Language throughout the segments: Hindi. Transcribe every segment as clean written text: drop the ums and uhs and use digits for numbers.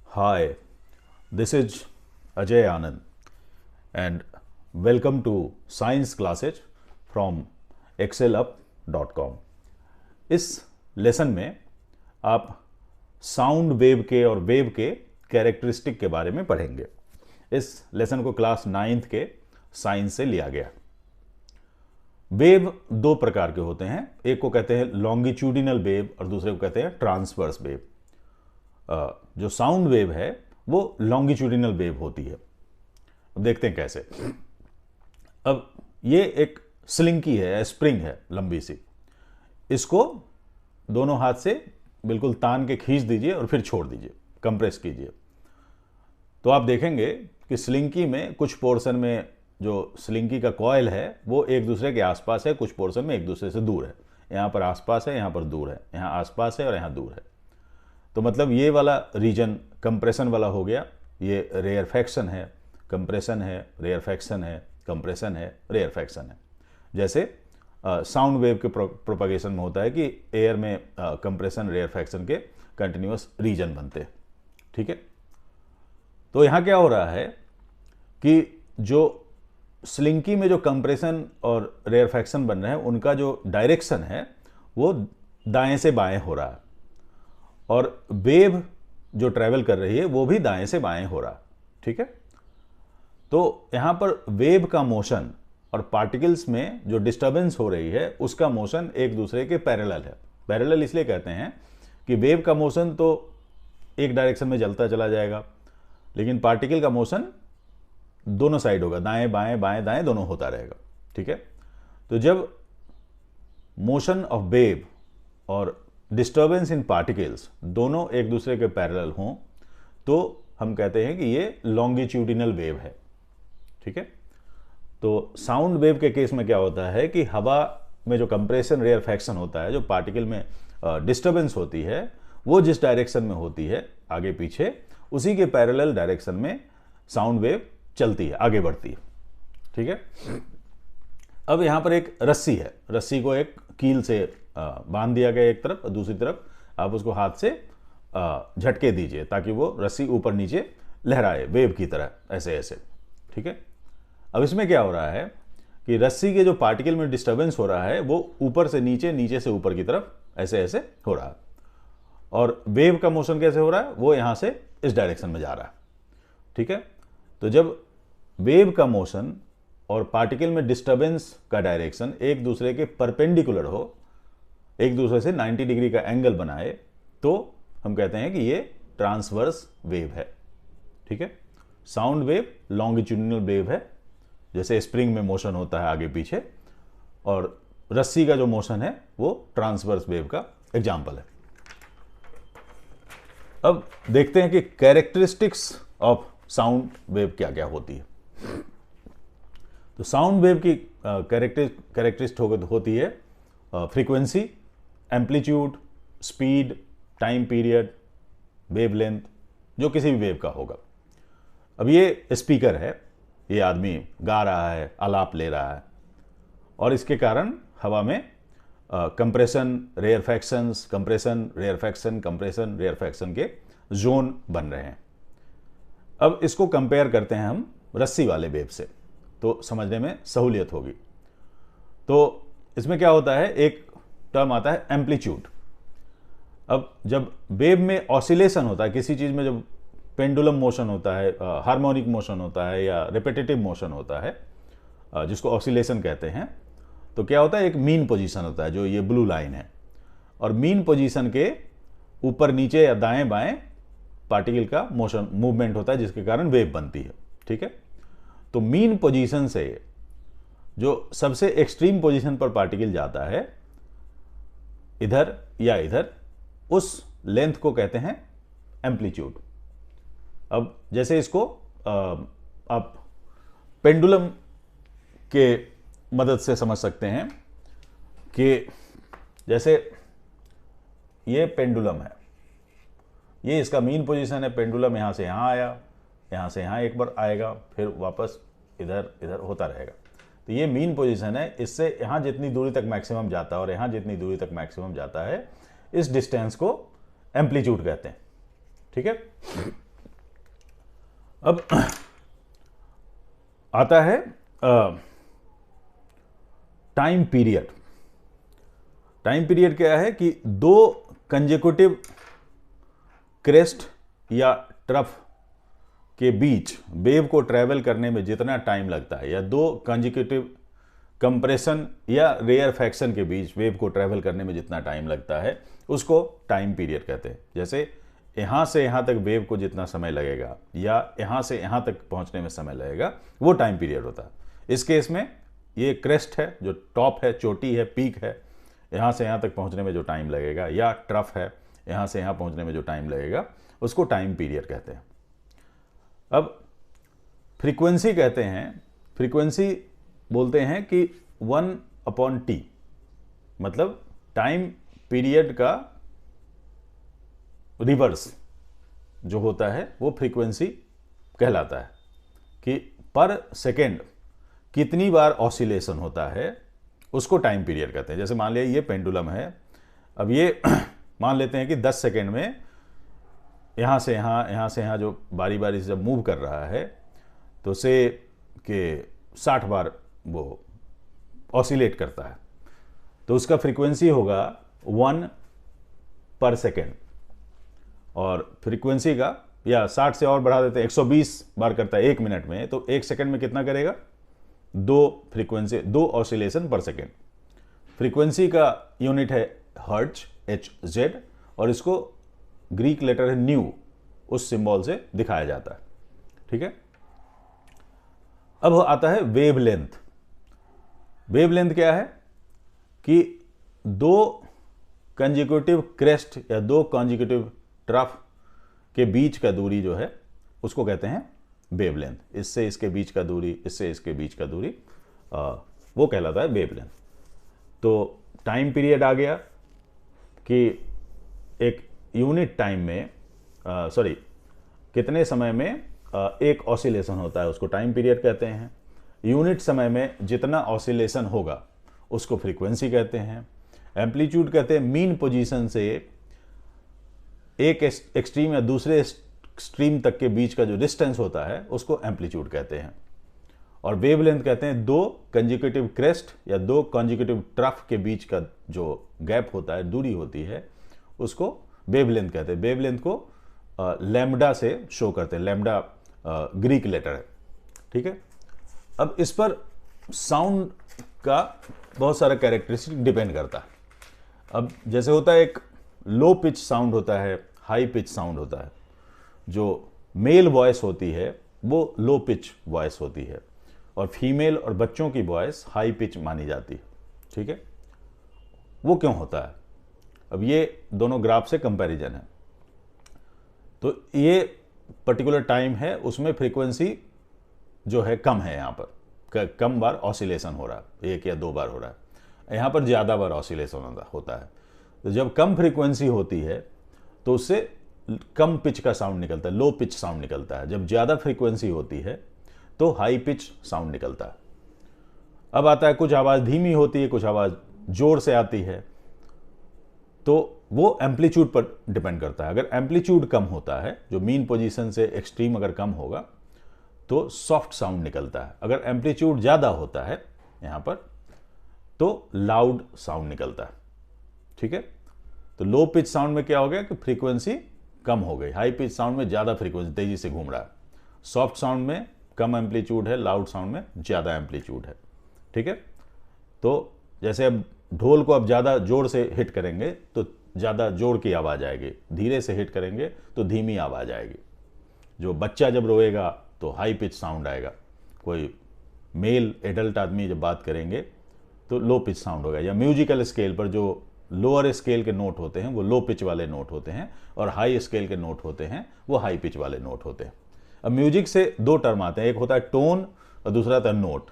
Hi, this is Ajay Anand and welcome to Science Classes from excelup.com। इस लेसन में आप साउंड वेव के और वेव के कैरेक्टरिस्टिक के बारे में पढ़ेंगे। इस लेसन को क्लास 9th के साइंस से लिया गया। वेव दो प्रकार के होते हैं, एक को कहते हैं लॉन्गिट्यूडिनल वेव और दूसरे को कहते हैं ट्रांसवर्स वेव। जो साउंड वेव है वो लॉन्गिट्यूडिनल वेव होती है। अब देखते हैं कैसे। अब ये एक स्लिंकी है, स्प्रिंग है लंबी सी, इसको दोनों हाथ से बिल्कुल तान के खींच दीजिए और फिर छोड़ दीजिए, कंप्रेस कीजिए। तो आप देखेंगे कि स्लिंकी में कुछ पोर्शन में जो स्लिंकी का कॉयल है वो एक दूसरे के आसपास है, कुछ पोर्शन में एक दूसरे से दूर है। यहाँ पर आसपास है, यहाँ पर दूर है, यहाँ आसपास है और यहाँ दूर है। तो मतलब ये वाला रीजन कंप्रेशन वाला हो गया, ये रेयरफैक्शन है, कंप्रेशन है, रेयरफैक्शन है, कंप्रेशन है, रेयरफैक्शन है। जैसे साउंड वेव के प्रोपगेशन में होता है कि एयर में कंप्रेशन रेयरफैक्शन के कंटिन्यूअस रीजन बनते हैं। ठीक है, तो यहाँ क्या हो रहा है कि जो स्लिंकी में जो कंप्रेशन और रेयरफैक्शन बन रहे हैं उनका जो डायरेक्शन है वो दाएं से बाएं हो रहा है, और वेव जो ट्रैवल कर रही है वो भी दाएं से बाएं हो रहा है। ठीक है, तो यहां पर वेव का मोशन और पार्टिकल्स में जो डिस्टर्बेंस हो रही है उसका मोशन एक दूसरे के पैरेलल है। पैरेलल इसलिए कहते हैं कि वेव का मोशन तो एक डायरेक्शन में चलता चला जाएगा, लेकिन पार्टिकल का मोशन दोनों साइड होगा, दाएं बाएं बाएं दाएं दोनों होता रहेगा। ठीक है, तो जब मोशन ऑफ वेव और डिस्टर्बेंस इन पार्टिकल्स दोनों एक दूसरे के पैरेलल हों तो हम कहते हैं कि ये लॉन्गिट्यूडिनल वेव है। ठीक है, तो साउंड वेव के केस में क्या होता है कि हवा में जो कंप्रेशन रेयरफैक्शन होता है, जो पार्टिकल में डिस्टर्बेंस होती है वो जिस डायरेक्शन में होती है आगे पीछे, उसी के पैरेलल डायरेक्शन में साउंड वेव चलती है, आगे बढ़ती है। ठीक है, अब यहां पर एक रस्सी है, रस्सी को एक कील से बांध दिया गया एक तरफ, और दूसरी तरफ आप उसको हाथ से झटके दीजिए ताकि वो रस्सी ऊपर नीचे लहराए वेव की तरह, ऐसे ऐसे। ठीक है, अब इसमें क्या हो रहा है कि रस्सी के जो पार्टिकल में डिस्टर्बेंस हो रहा है वो ऊपर से नीचे, नीचे से ऊपर की तरफ ऐसे ऐसे हो रहा है, और वेव का मोशन कैसे हो रहा है वो यहां से इस डायरेक्शन में जा रहा है। ठीक है, तो जब वेव का मोशन और पार्टिकल में डिस्टर्बेंस का डायरेक्शन एक दूसरे के परपेंडिकुलर हो, एक दूसरे से 90 डिग्री का एंगल बनाए, तो हम कहते हैं कि ये ट्रांसवर्स वेव है। ठीक है, साउंड वेव लॉन्गिट्यूडिनल वेव है, जैसे स्प्रिंग में मोशन होता है आगे पीछे, और रस्सी का जो मोशन है वो ट्रांसवर्स वेव का एग्जाम्पल है। अब देखते हैं कि कैरेक्टरिस्टिक्स ऑफ साउंड वेव क्या क्या होती है। तो साउंड वेव की कैरेक्टरिस्टिक होती है frequency, amplitude, speed, time period, wavelength, जो किसी भी वेव का होगा। अब ये स्पीकर है, ये आदमी गा रहा है, आलाप ले रहा है, और इसके कारण हवा में compression rarefactions, compression rarefaction, compression rarefaction के जोन बन रहे हैं। अब इसको कंपेयर करते हैं हम रस्सी वाले वेव से, तो समझने में सहूलियत होगी। तो इसमें क्या होता है, एक टर्म आता है एम्पलीट्यूड। अब जब वेव में ऑसिलेशन होता है किसी चीज में, जब पेंडुलम मोशन होता है, हार्मोनिक मोशन होता है या रिपीटेटिव मोशन होता है, जिसको ऑसिलेशन कहते हैं, तो क्या होता है, एक मीन पोजीशन होता है जो ये ब्लू लाइन है, और मीन पोजीशन के ऊपर नीचे या दाएं बाएं पार्टिकल का मोशन मूवमेंट होता है जिसके कारण वेव बनती है। ठीक है, तो मीन पोजीशन से जो सबसे एक्सट्रीम पोजीशन पर पार्टिकल जाता है, इधर या इधर, उस लेंथ को कहते हैं एम्पलीट्यूड। अब जैसे इसको आप पेंडुलम के मदद से समझ सकते हैं कि जैसे ये पेंडुलम है, ये इसका मीन पोजीशन है, पेंडुलम यहां से यहां आया, यहां से यहां एक बार आएगा, फिर वापस इधर इधर होता रहेगा। तो ये मीन पोजीशन है, इससे यहां जितनी दूरी तक मैक्सिमम जाता है और यहां जितनी दूरी तक मैक्सिमम जाता है, इस डिस्टेंस को एम्पलीट्यूड कहते हैं। ठीक है, अब आता है टाइम पीरियड। टाइम पीरियड क्या है कि दो कंजेक्यूटिव क्रेस्ट या ट्रफ के बीच वेव को ट्रेवल करने में जितना टाइम लगता है, या दो कंजेक्यूटिव कंप्रेशन या रेयरफैक्शन के बीच वेव को ट्रेवल करने में जितना टाइम लगता है, उसको टाइम पीरियड कहते हैं। जैसे यहां से यहां तक वेव को जितना समय लगेगा या यहां से यहां तक पहुंचने में समय लगेगा, वो टाइम पीरियड होता है। इस केस में ये क्रेस्ट है, जो टॉप है, चोटी है, पीक है, यहां से यहां तक पहुंचने में जो टाइम लगेगा, या ट्रफ है, यहां से यहां पहुंचने में जो टाइम लगेगा, उसको टाइम पीरियड कहते हैं। अब फ्रीक्वेंसी कहते हैं, फ्रीक्वेंसी बोलते हैं कि 1/t, मतलब टाइम पीरियड का रिवर्स जो होता है वो फ्रीक्वेंसी कहलाता है, कि पर सेकेंड कितनी बार ऑसिलेशन होता है उसको टाइम पीरियड कहते हैं। जैसे मान लिया ये पेंडुलम है, अब ये मान लेते हैं कि 10 सेकेंड में यहाँ से यहाँ जो बारी बारी से जब मूव कर रहा है, तो से के 60 बार वो ऑसिलेट करता है, तो उसका फ्रीक्वेंसी होगा 1/सेकेंड। और फ्रीक्वेंसी का, या 60 से और बढ़ा देते हैं, 120 बार करता है 1 मिनट में, तो 1 सेकेंड में कितना करेगा? 2 ऑसिलेशन पर सेकेंड। फ्रीक्वेंसी का यूनिट है हर्ट्ज, HZ, और इसको ग्रीक लेटर है न्यू, उस सिंबल से दिखाया जाता है। ठीक है। अब आता है वेवलेंथ। वेवलेंथ क्या है कि दो कंजिक्यूटिव क्रेस्ट या दो कंजिक्यूटिव ट्रफ के बीच का दूरी जो है उसको कहते हैं वेवलेंथ। इससे इसके बीच का दूरी, इससे इसके बीच का दूरी, वो कहलाता है वेवलेंथ। तो टाइम पीरियड आ गया कि एक यूनिट टाइम में, कितने समय में एक ऑसिलेशन होता है, उसको टाइम पीरियड कहते हैं। यूनिट समय में जितना ऑसिलेशन होगा उसको फ्रीक्वेंसी कहते हैं। एम्पलीट्यूड कहते हैं मीन पोजीशन से एक एक्सट्रीम या दूसरे एक्सट्रीम तक के बीच का जो डिस्टेंस होता है उसको एम्पलीट्यूड कहते हैं। और वेवलेंथ कहते हैं दो कंजिक्यूटिव क्रेस्ट या दो कंजिक्यूटिव ट्रफ के बीच का जो गैप होता है, दूरी होती है, उसको वेवलेंथ कहते हैं। वेवलेंथ को लैम्डा से शो करते हैं, लैम्डा ग्रीक लेटर है। ठीक है। अब इस पर साउंड का बहुत सारा कैरेक्टरिस्टिक डिपेंड करता है। अब जैसे होता है, एक लो पिच साउंड होता है, हाई पिच साउंड होता है। जो मेल वॉइस होती है वो लो पिच वॉइस होती है, और फीमेल और बच्चों की वॉइस हाई पिच मानी जाती है। ठीक है। वो क्यों होता है? अब ये दोनों ग्राफ से कंपैरिजन है। तो ये पर्टिकुलर टाइम है, उसमें फ्रीक्वेंसी जो है कम है, यहाँ पर कम बार ऑसिलेशन हो रहा है, 1 या 2 बार हो रहा है। यहाँ पर ज़्यादा बार ऑसिलेशन होता है। तो जब कम फ्रीक्वेंसी होती है तो उससे कम पिच का साउंड निकलता है, लो पिच साउंड निकलता है। जब ज़्यादा फ्रीक्वेंसी होती है तो हाई पिच साउंड निकलता है। अब आता है, कुछ आवाज़ धीमी होती है, कुछ आवाज़ जोर से आती है, तो वो एम्पलीट्यूड पर डिपेंड करता है। अगर एम्पलीट्यूड कम होता है, जो मीन पोजीशन से एक्सट्रीम अगर कम होगा, तो सॉफ्ट साउंड निकलता है। अगर एम्पलीट्यूड ज़्यादा होता है यहाँ पर, तो लाउड साउंड निकलता है। ठीक है। तो लो पिच साउंड में क्या हो गया कि फ्रीक्वेंसी कम हो गई, हाई पिच साउंड में ज़्यादा फ्रीक्वेंसी तेजी से घूम रहा है, सॉफ्ट साउंड में कम एम्पलीट्यूड है, लाउड साउंड में ज़्यादा एम्पलीट्यूड है। ठीक है। तो जैसे अब ढोल को अब ज़्यादा जोर से हिट करेंगे तो ज़्यादा जोर की आवाज़ आएगी, धीरे से हिट करेंगे तो धीमी आवाज़ आएगी। जो बच्चा जब रोएगा तो हाई पिच साउंड आएगा, कोई मेल एडल्ट आदमी जब बात करेंगे तो लो पिच साउंड होगा। या म्यूजिकल स्केल पर जो लोअर स्केल के नोट होते हैं वो लो पिच वाले नोट होते हैं, और हाई स्केल के नोट होते हैं वो हाई पिच वाले नोट होते हैं। अब म्यूजिक से 2 टर्म आते हैं, एक होता है टोन और दूसरा होता है नोट।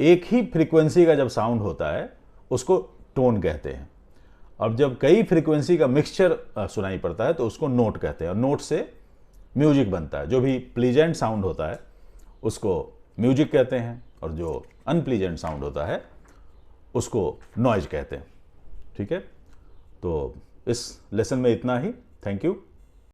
एक ही फ्रीक्वेंसी का जब साउंड होता है उसको टोन कहते हैं, और जब कई फ्रीक्वेंसी का मिक्सचर सुनाई पड़ता है तो उसको नोट कहते हैं, और नोट से म्यूजिक बनता है। जो भी प्लीजेंट साउंड होता है उसको म्यूजिक कहते हैं, और जो अनप्लीजेंट साउंड होता है उसको नॉइज कहते हैं। ठीक है। तो इस लेसन में इतना ही। Thank you.